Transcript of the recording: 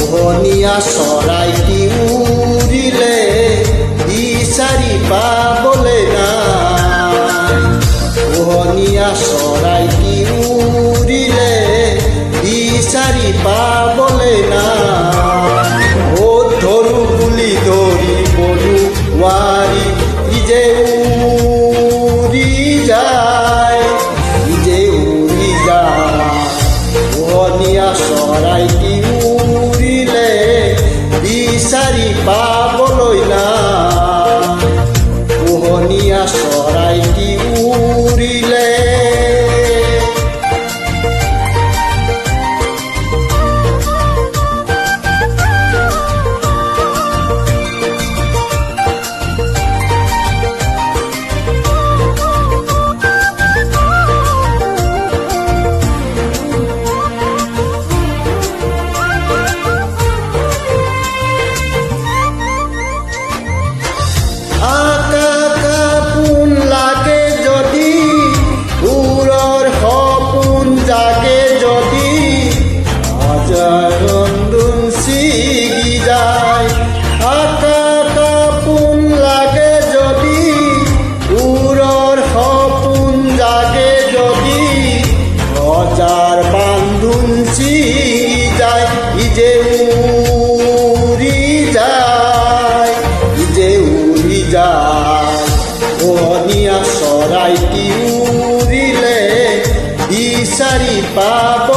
পোহনীয়া চৰাইটি উৰিলে বিচাৰি পাবলৈ নাই। পোহনীয়া চৰাইটি উৰিলে বিচাৰি পাবলৈ নাই। অ'ত ধৰো বুলি ধৰিবলৈ নোৱাৰি যে উৰি যায়, যে উৰি যায়। পোহনীয়া চৰাইটি উৰিলে বিচাৰি পাবলৈ নাই। পোহনীয়া চৰাইটি উৰিলে যে উৰি যায়, যে উৰি যায়। পোহনীয়া চৰাইটি উৰিলে বিচাৰি পাব